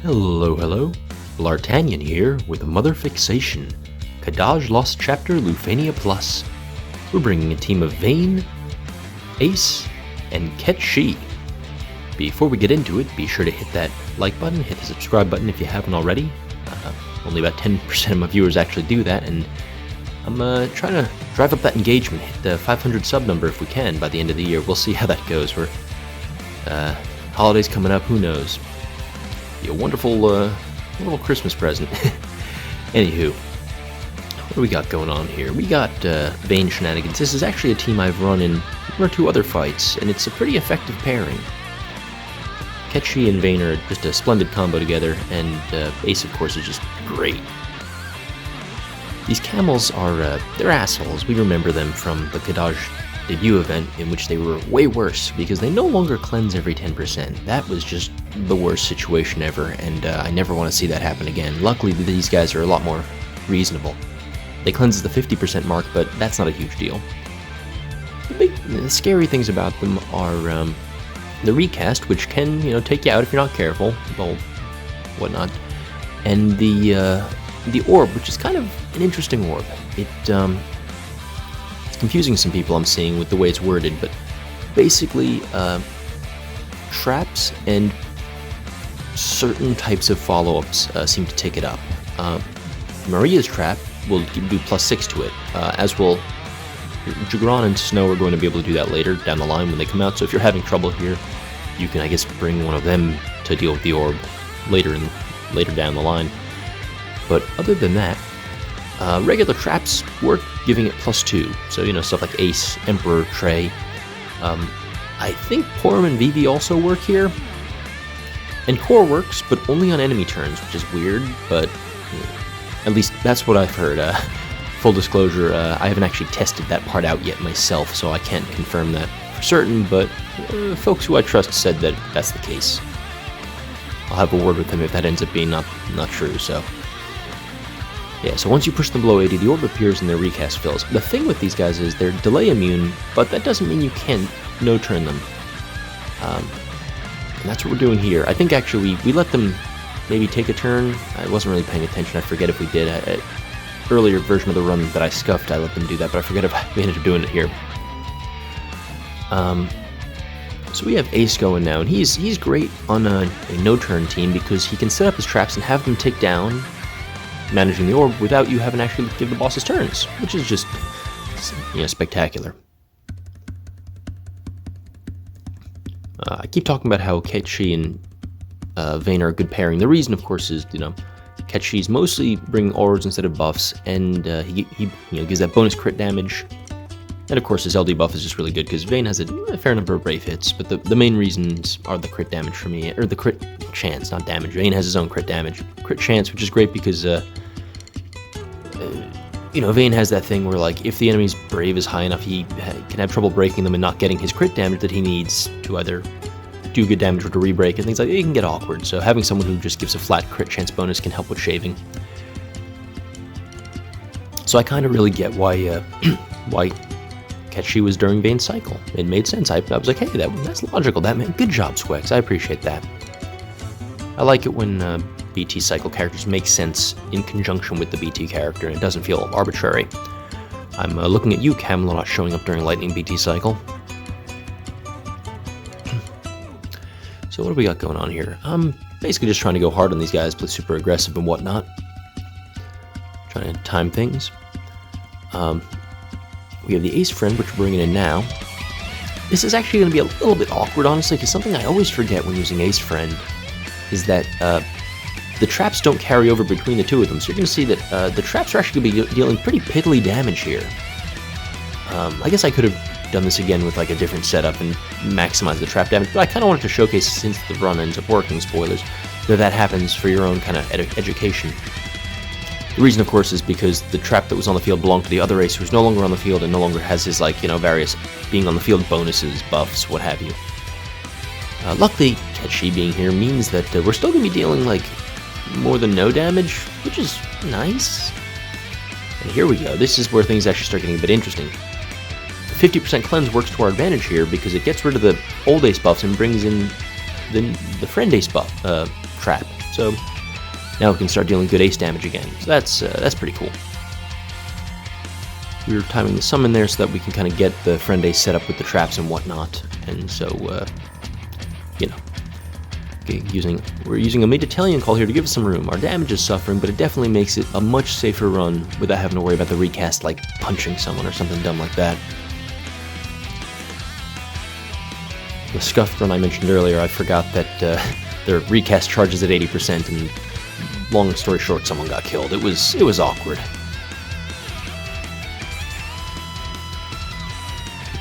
Hello. Bl'Artagnan here with Mother Fixation, Kadaj Lost Chapter Lufenia Plus. We're bringing a team of Vayne, Ace, and Cait Sith. Before we get into it, be sure to hit that like button, hit the subscribe button if you haven't already. Only about 10% of my viewers actually do that, and I'm trying to drive up that engagement, hit the 500 sub number if we can by the end of the year. We'll see how that goes. We're holidays coming up, who knows? Be a wonderful little Christmas present. Anywho, what do we got going on here? We got Vayne shenanigans. This is actually a team I've run in one or two other fights, and it's a pretty effective pairing. Cait Sith and Vayne are just a splendid combo together, and Ace, of course, is just great. These camels are, they're assholes. We remember them from the Kadaj debut event, in which they were way worse, because they no longer cleanse every 10%. That was just the worst situation ever, and I never want to see that happen again. Luckily, these guys are a lot more reasonable. They cleanse the 50% mark, but that's not a huge deal. The scary things about them are the recast, which can, take you out if you're not careful, well, whatnot, and the orb, which is kind of an interesting orb. It's confusing some people I'm seeing with the way it's worded, but basically traps and certain types of follow-ups seem to take it up. Maria's trap will do +6 to it, as will Jagron and Snow are going to be able to do that later down the line when they come out, so if you're having trouble here, you can, I guess, bring one of them to deal with the orb later down the line. But other than that, regular traps work, giving it +2. So, stuff like Ace, Emperor, Trey. I think Porum and Vivi also work here. And Core works, but only on enemy turns, which is weird, but at least that's what I've heard. Full disclosure, I haven't actually tested that part out yet myself, so I can't confirm that for certain, but folks who I trust said that that's the case. I'll have a word with them if that ends up being not true, so... Yeah, so once you push them below 80, the orb appears and their recast fills. The thing with these guys is they're delay immune, but that doesn't mean you can't no-turn them. And that's what we're doing here. I think actually we let them maybe take a turn. I wasn't really paying attention. I forget if we did. Earlier version of the run that I scuffed, I let them do that, but I forget if we ended up doing it here. So we have Ace going now, and he's great on a no-turn team because he can set up his traps and have them take down managing the orb without you having to actually give the bosses turns, which is just, spectacular. I keep talking about how Cait Sith and Vayne are a good pairing. The reason, of course, is, Cait Sith's mostly bringing auras instead of buffs, and he gives that bonus crit damage. And of course, his LD buff is just really good because Vayne has a fair number of brave hits, but the main reasons are the crit damage for me, or the crit chance, not damage. Vayne has his own crit damage. Crit chance, which is great because, Vayne has that thing where, like, if the enemy's brave is high enough, he can have trouble breaking them and not getting his crit damage that he needs to either do good damage or to re-break and things like that. It can get awkward, so having someone who just gives a flat crit chance bonus can help with shaving. So I kind of really get why Cait Sith was during Vayne's cycle. It made sense. I was like, hey, that's logical. Good job, Squex. I appreciate that. I like it when BT cycle characters make sense in conjunction with the BT character, and it doesn't feel arbitrary. I'm looking at you, Camelo, not showing up during Lightning BT cycle. So what do we got going on here? I'm basically just trying to go hard on these guys, play super aggressive and whatnot. Trying to time things. We have the Ace friend, which we're bringing in now. This is actually going to be a little bit awkward, honestly, because something I always forget when using Ace friend is that the traps don't carry over between the two of them. So you're going to see that the traps are actually going to be dealing pretty piddly damage here. I guess I could have done this again with like a different setup and maximize the trap damage, but I kind of wanted to showcase, since the run ends up working, spoilers, that happens for your own kind of education. The reason, of course, is because the trap that was on the field belonged to the other Ace, who's no longer on the field and no longer has his, various being on the field bonuses, buffs, what have you. Luckily, Cait Sith being here means that we're still going to be dealing, more than no damage, which is nice. And here we go. This is where things actually start getting a bit interesting. 50% cleanse works to our advantage here because it gets rid of the old Ace buffs and brings in the friend Ace buff trap. So now we can start dealing good ace damage again. So that's pretty cool. We were timing the summon there so that we can kind of get the friend ace set up with the traps and whatnot. And so, you know, we're using a mid-Italian call here to give us some room. Our damage is suffering, but it definitely makes it a much safer run without having to worry about the recast, like punching someone or something dumb like that. The scuffed run I mentioned earlier, I forgot that their recast charges at 80%, and long story short, someone got killed. It was awkward.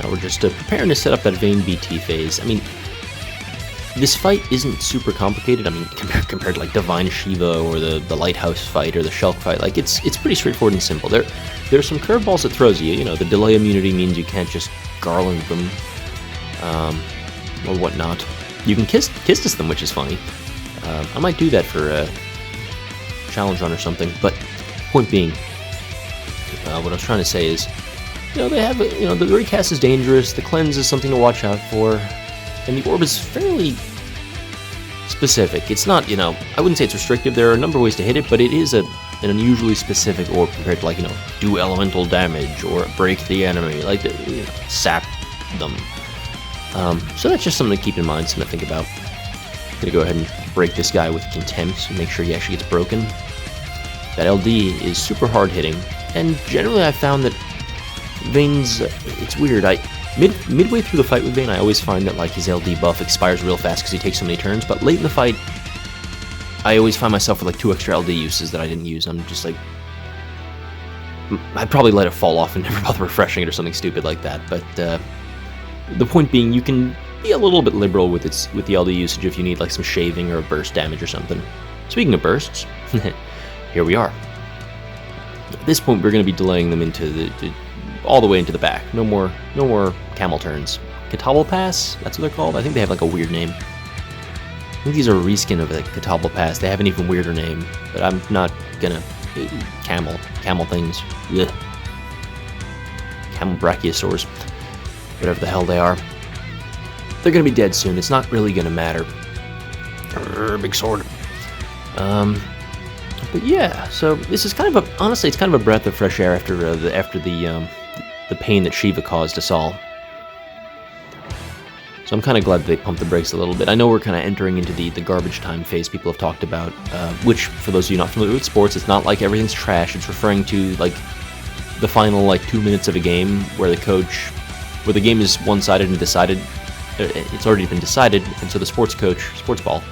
Now we're just preparing to set up that Vayne BT phase. I mean, this fight isn't super complicated. I mean, compared to like Divine Shiva or the Lighthouse fight or the Shulk fight, like it's pretty straightforward and simple. There's some curveballs it throws you. You know, the delay immunity means you can't just garland them or whatnot. You can kiss them, which is funny. I might do that for a challenge run or something. But point being, what I was trying to say is, you know, they have the recast is dangerous. The cleanse is something to watch out for. And the orb is fairly specific. It's not, you know, I wouldn't say it's restrictive. There are a number of ways to hit it, but it is an unusually specific orb compared to, like, you know, do elemental damage or break the enemy, like, you know, sap them. So that's just something to keep in mind, something to think about. I'm gonna go ahead and break this guy with Contempt and make sure he actually gets broken. That LD is super hard hitting, and generally I found that Vayne's, it's weird, midway through the fight with Vayne, I always find that, like, his LD buff expires real fast because he takes so many turns, but late in the fight, I always find myself with, like, 2 extra LD uses that I didn't use. I'm just like, I'd probably let it fall off and never bother refreshing it or something stupid like that, but the point being, you can be a little bit liberal with the LD usage if you need, like, some shaving or a burst damage or something. Speaking of bursts, here we are. At this point, we're going to be delaying them into all the way into the back. No more camel turns. Catawba Pass, that's what they're called. I think they have like a weird name. I think these are a reskin of the Catawba Pass. They have an even weirder name, but I'm not gonna camel things. Ugh. Camel brachiosaurs, whatever the hell they are. They're gonna be dead soon. It's not really gonna matter. Big sword. But yeah, so this is kind of honestly, it's kind of a breath of fresh air after the pain that Shiva caused us all. So I'm kind of glad that they pumped the brakes a little bit. I know we're kind of entering into the garbage time phase people have talked about, which, for those of you not familiar with sports, it's not like everything's trash. It's referring to, like, the final, like, 2 minutes of a game where the game is one-sided and decided. It's already been decided, and so the sports ball,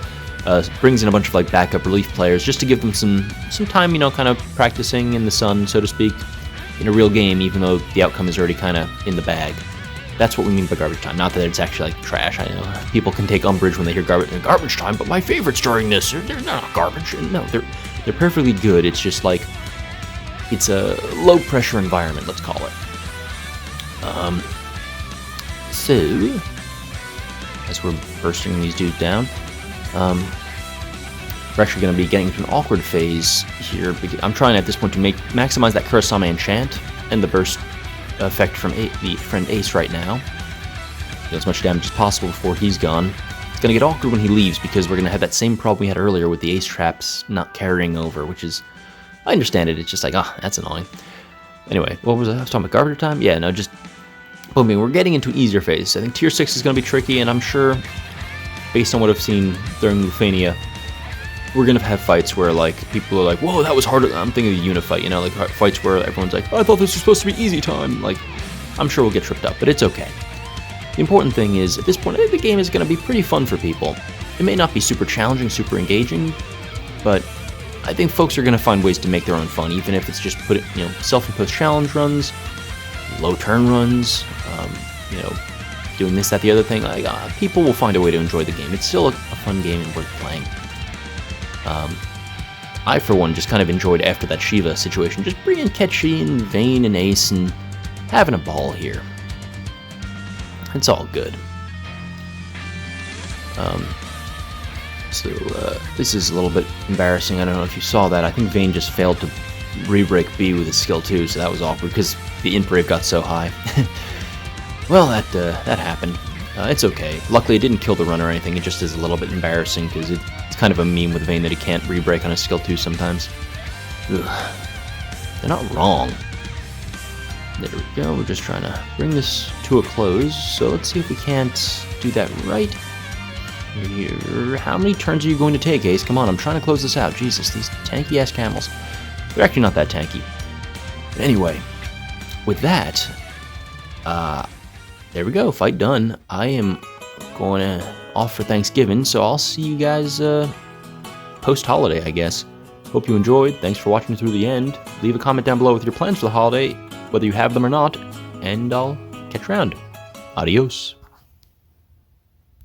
brings in a bunch of, like, backup relief players just to give them some time, you know, kind of practicing in the sun, so to speak, in a real game, even though the outcome is already kind of in the bag. That's what we mean by garbage time. Not that it's actually, like, trash. I know people can take umbrage when they hear garbage time, but my favorites during this, they're not garbage. No, they're perfectly good. It's just like, it's a low-pressure environment, let's call it. So, as we're bursting these dudes down, we're actually going to be getting to an awkward phase here. I'm trying at this point to maximize that Kurosama enchant and the burst effect from the friend Ace right now. Deal as much damage as possible before he's gone. It's going to get awkward when he leaves because we're going to have that same problem we had earlier with the Ace traps not carrying over, which is, I understand it, it's just like, that's annoying. Anyway, what was I was talking about, garbage time? Yeah, no, just, I mean, we're getting into an easier phase. I think Tier 6 is going to be tricky, and I'm sure, based on what I've seen during Lufenia, we're going to have fights where, like, people are like, whoa, that was harder. I'm thinking of the Unifight, you know, like fights where everyone's like, I thought this was supposed to be easy time. Like, I'm sure we'll get tripped up, but it's okay. The important thing is, at this point, I think the game is going to be pretty fun for people. It may not be super challenging, super engaging, but I think folks are going to find ways to make their own fun, even if it's just self-imposed challenge runs, low turn runs, doing this, that, the other thing. Like, people will find a way to enjoy the game. It's still a fun game and worth playing. I, for one, just kind of enjoyed after that Shiva situation, just bringing Ketchi and Vayne and Ace and having a ball here. It's all good. This is a little bit embarrassing. I don't know if you saw that. I think Vayne just failed to re-break B with his skill 2, so that was awkward because the Imp Brave got so high. Well, that happened. It's okay. Luckily, it didn't kill the run or anything. It just is a little bit embarrassing because it's kind of a meme with Vayne that he can't re-break on his skill 2 sometimes. Ugh. They're not wrong. There we go. We're just trying to bring this to a close. So let's see if we can't do that right here. How many turns are you going to take, Ace? Come on, I'm trying to close this out. Jesus, these tanky-ass camels. They're actually not that tanky. But anyway, with that, there we go. Fight done. I am going off for Thanksgiving, so I'll see you guys post-holiday, I guess. Hope you enjoyed. Thanks for watching through the end. Leave a comment down below with your plans for the holiday, whether you have them or not, and I'll catch you around. Adios.